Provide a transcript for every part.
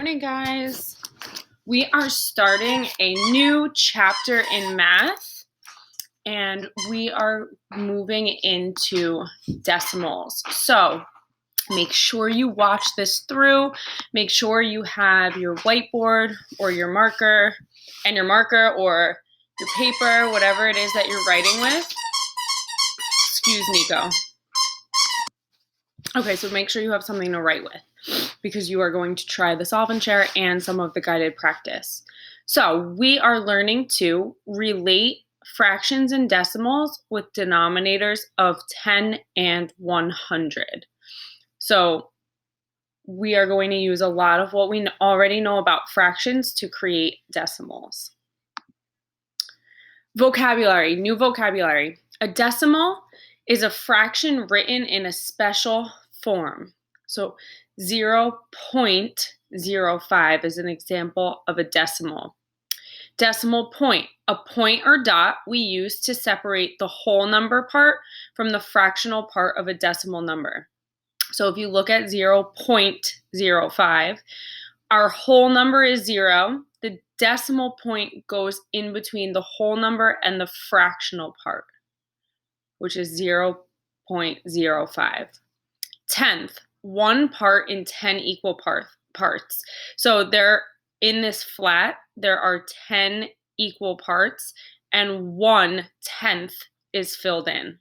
morning, guys. We are starting a new chapter in math, and we are moving into decimals. So make sure you watch this through. Make sure you have your whiteboard or your marker or your paper, whatever it is that you're writing with. Excuse Nico. Okay, so make sure you have something to write with because you are going to try the solve and share and some of the guided practice. So we are learning to relate fractions and decimals with denominators of 10 and 100. So we are going to use a lot of what we already know about fractions to create decimals. Vocabulary, new vocabulary. A decimal is a fraction written in a special form. So 0.05 is an example of a decimal. Decimal point, a point or dot we use to separate the whole number part from the fractional part of a decimal number. So if you look at 0.05, our whole number is 0. The decimal point goes in between the whole number and the fractional part, which is 0.05. Tenth, one part in 10 equal parts. So in this flat, there are 10 equal parts, and 1/10 is filled in.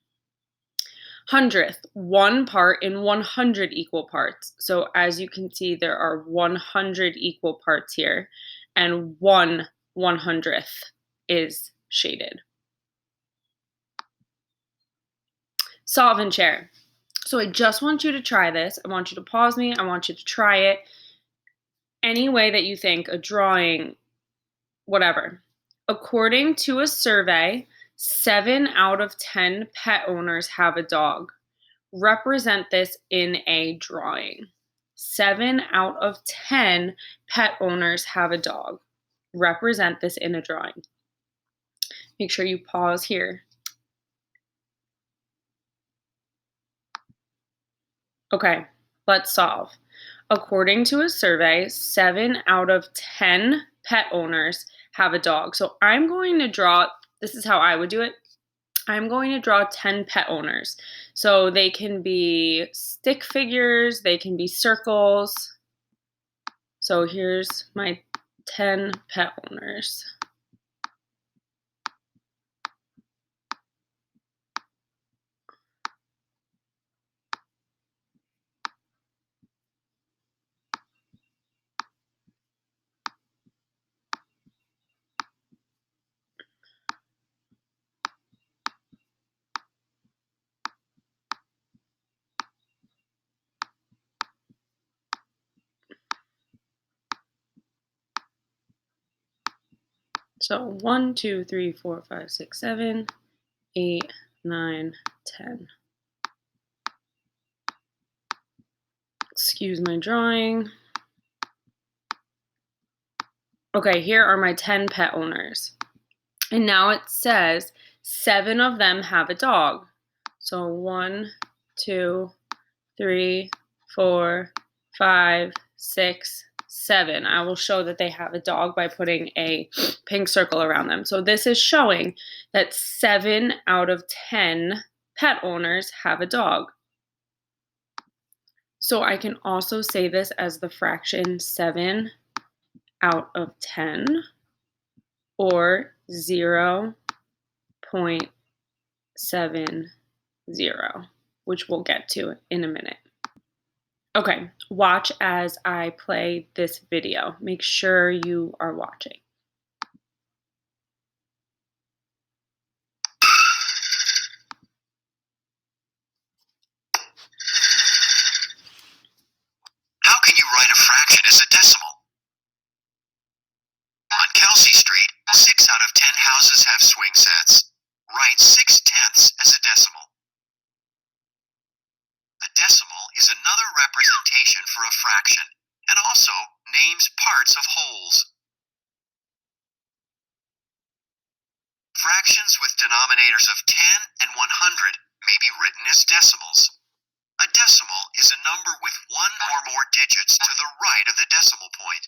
Hundredth, one part in 100 equal parts. So as you can see, there are 100 equal parts here, and 1/100th is shaded. Solve and share. So I just want you to try this. I want you to pause me. I want you to try it any way that you think, a drawing, whatever. According to a survey, 7 out of 10 pet owners have a dog. Represent this in a drawing. 7 out of 10 pet owners have a dog. Represent this in a drawing. Make sure you pause here. Okay, let's solve. According to a survey, 7 out of 10 pet owners have a dog. So I'm going to draw, this is how I would do it. I'm going to draw 10 pet owners. So they can be stick figures, they can be circles. So here's my 10 pet owners. So 1, 2, 3, 4, 5, 6, 7, 8, 9, 10. Excuse my drawing. Okay, here are my 10 pet owners. And now it says 7 of them have a dog. So 1, 2, 3, 4, 5, 6, 7. I will show that they have a dog by putting a pink circle around them. So this is showing that 7 out of 10 pet owners have a dog. So I can also say this as the fraction 7 out of 10 or 0.70, which we'll get to in a minute. Okay, watch as I play this video. Make sure you are watching. How can you write a fraction as a decimal? On Kelsey Street, 6 out of 10 houses have swing sets. Write 6/10 as a decimal. A decimal is another representation for a fraction, and also names parts of wholes. Fractions with denominators of 10 and 100 may be written as decimals. A decimal is a number with one or more digits to the right of the decimal point.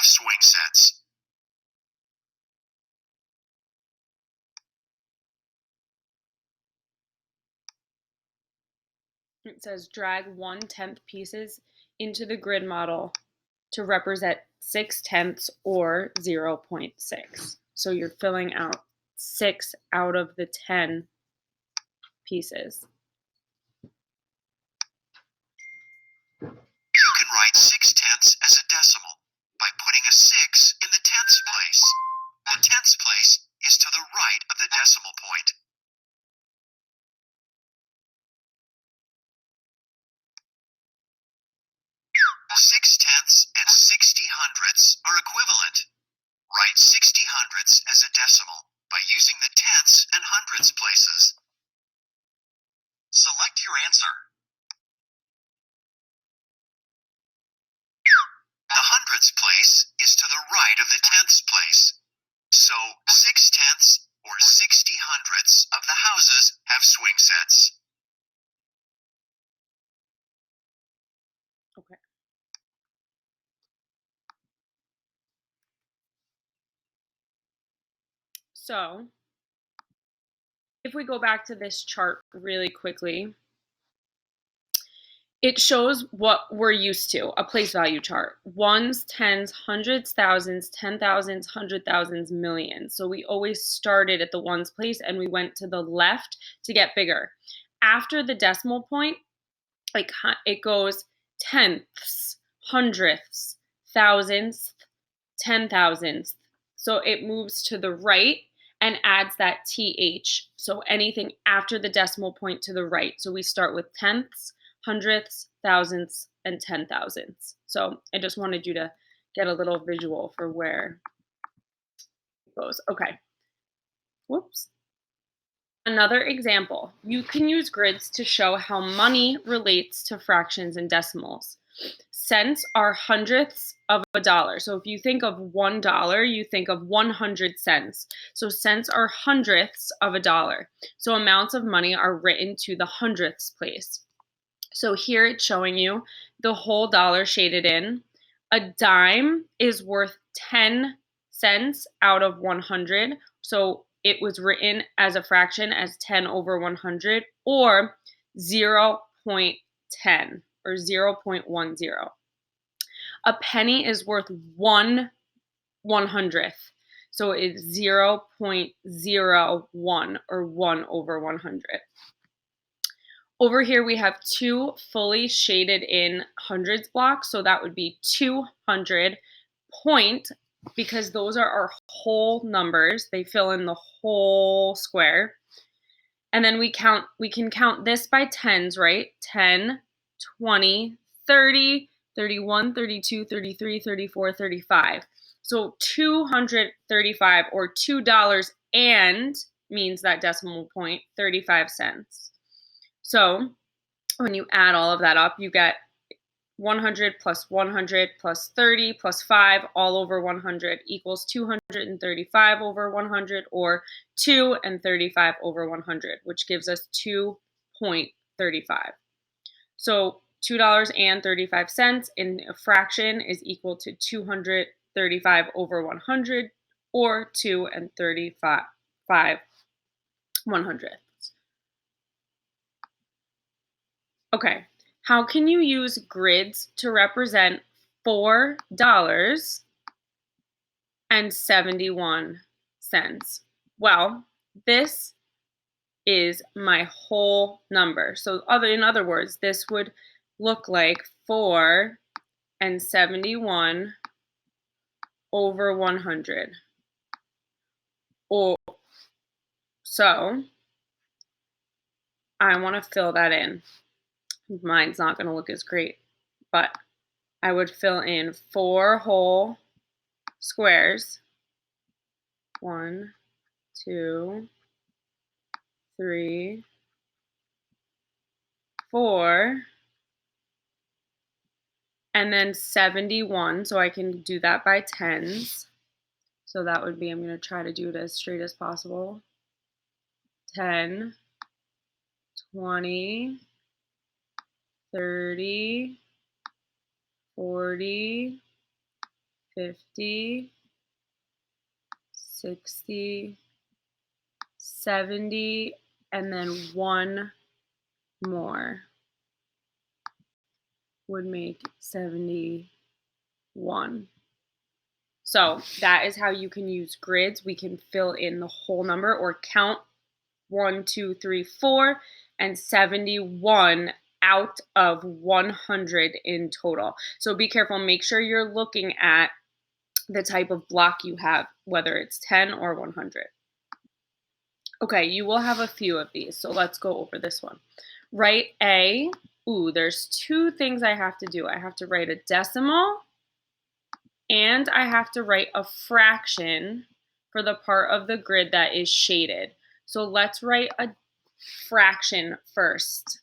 have swing sets. It says drag 1/10 pieces into the grid model to represent 6/10 or 0.6. So you're filling out 6 out of the 10 pieces. You can write 6/10 as a decimal by putting a 6 in the tenths place. The tenths place is to the right of the decimal point. 6/10 and 60/100 are equivalent. Write 60/100 as a decimal by using the tenths and hundredths places. Select your answer. The hundredths place is to the right of the tenths place. So 6/10 or 60/100 of the houses have swing sets. Okay. So if we go back to this chart really quickly, it shows what we're used to, a place value chart. Ones, tens, hundreds, thousands, 10,000s, 100,000s, millions. So we always started at the ones place and we went to the left to get bigger. After the decimal point, it goes tenths, hundredths, thousands, 10,000s. So it moves to the right and adds that TH. So anything after the decimal point to the right. So we start with tenths, hundredths, thousands, and 10,000s. So I just wanted you to get a little visual for where it goes. Okay. Whoops. Another example, you can use grids to show how money relates to fractions and decimals. Cents are hundredths of a dollar. So if you think of $1, you think of 100 cents. So cents are hundredths of a dollar. So amounts of money are written to the hundredths place. So here it's showing you the whole dollar shaded in. A dime is worth 10 cents out of 100. So it was written as a fraction as 10 over 100 or 0.10 or 0.10. A penny is worth 1/100th. So it's 0.01 or 1 over 100. Over here, we have two fully shaded in hundreds blocks. So that would be 200 point, because those are our whole numbers. They fill in the whole square. And then we can count this by tens, right? 10, 20, 30, 31, 32, 33, 34, 35. So 235 or $2 and means that decimal point, 35 cents. So when you add all of that up, you get 100 plus 100 plus 30 plus 5 all over 100 equals 235 over 100, or 2 and 35 over 100, which gives us 2.35. So $2.35 in a fraction is equal to 235 over 100, or 2 and 35 100. Okay, how can you use grids to represent $4.71? Well, this is my whole number. So in other words, this would look like 4.71 over 100. Or so I want to fill that in. Mine's not going to look as great, but I would fill in 4 whole squares. 1, 2, 3, 4, and then 71. So I can do that by tens. So that would be, I'm going to try to do it as straight as possible. 10, 20, 30, 40, 50, 60, 70, and then one more would make 71. So that is how you can use grids. We can fill in the whole number or count 1, 2, 3, 4, and 71 out of 100 in total. So be careful. Make sure you're looking at the type of block you have, whether it's 10 or 100. Okay, you will have a few of these. So let's go over this one. Write a, there's two things I have to do. I have to write a decimal and I have to write a fraction for the part of the grid that is shaded. So let's write a fraction first.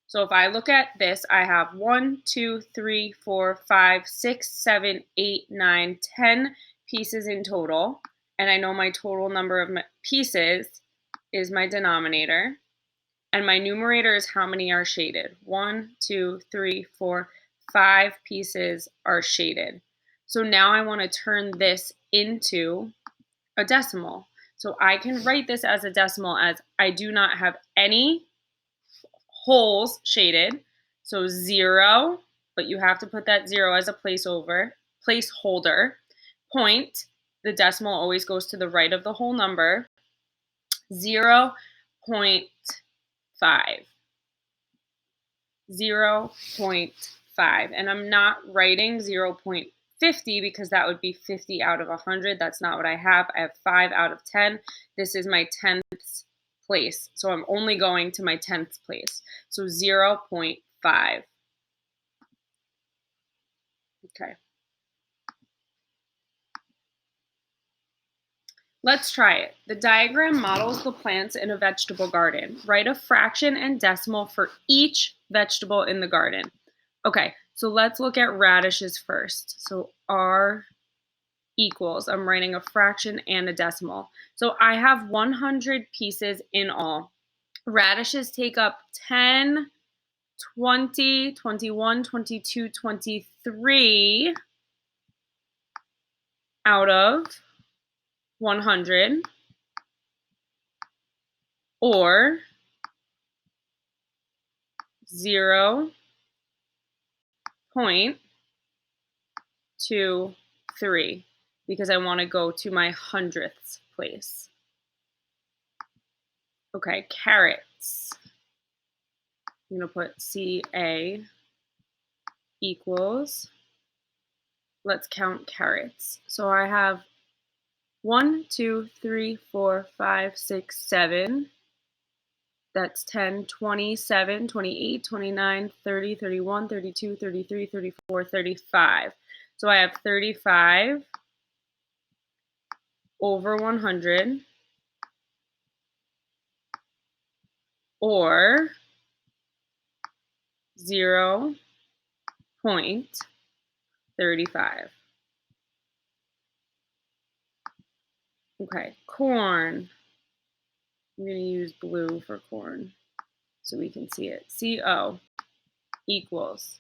So if I look at this, I have 1, 2, 3, 4, 5, 6, 7, 8, 9, 10 pieces in total. And I know my total number of pieces is my denominator. And my numerator is how many are shaded. 1, 2, 3, 4, 5 pieces are shaded. So now I want to turn this into a decimal. So I can write this as a decimal as I do not have any holes shaded. So 0, but you have to put that 0 as a placeholder. Point, the decimal always goes to the right of the whole number. 0.5. 0.5. And I'm not writing 0.50 because that would be 50 out of 100. That's not what I have. I have 5 out of 10. This is my 10th place. So I'm only going to my 10th place. So 0.5. Okay. Let's try it. The diagram models the plants in a vegetable garden. Write a fraction and decimal for each vegetable in the garden. Okay, so let's look at radishes first. So R equals, I'm writing a fraction and a decimal. So I have 100 pieces in all. Radishes take up 10, 20, 21, 22, 23 out of 100, or 0.23, because I want to go to my 100th place. Okay, carrots. I'm going to put CA equals, let's count carrots. So I have 1, 2, 3, 4, 5, 6, 7. That's 10, 27, 28, 29, 30, 31, 32, 33, 34, 35. So I have 35 over 100, or 0.35. Okay, corn. I'm going to use blue for corn so we can see it. CO equals.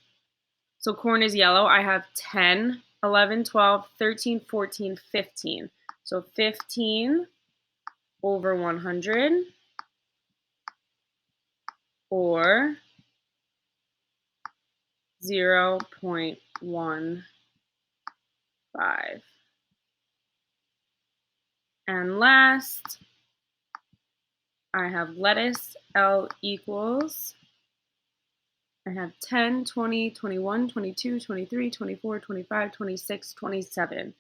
So corn is yellow. I have 10, 11, 12, 13, 14, 15. So 15 over 100, or 0.15. And last, I have lettuce. L equals, I have 10, 20, 21, 22, 23, 24, 25, 26, 27.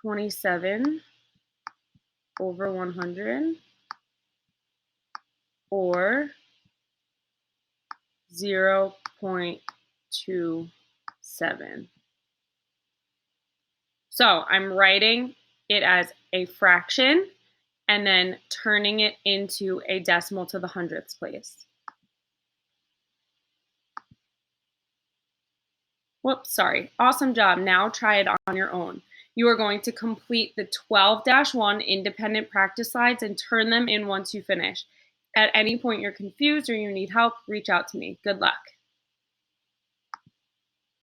27 over 100, or 0.27. So I'm writing it as a fraction and then turning it into a decimal to the 100th place. Whoops, sorry. Awesome job. Now try it on your own. You are going to complete the 12-1 independent practice slides and turn them in once you finish. At any point you're confused or you need help, reach out to me. Good luck.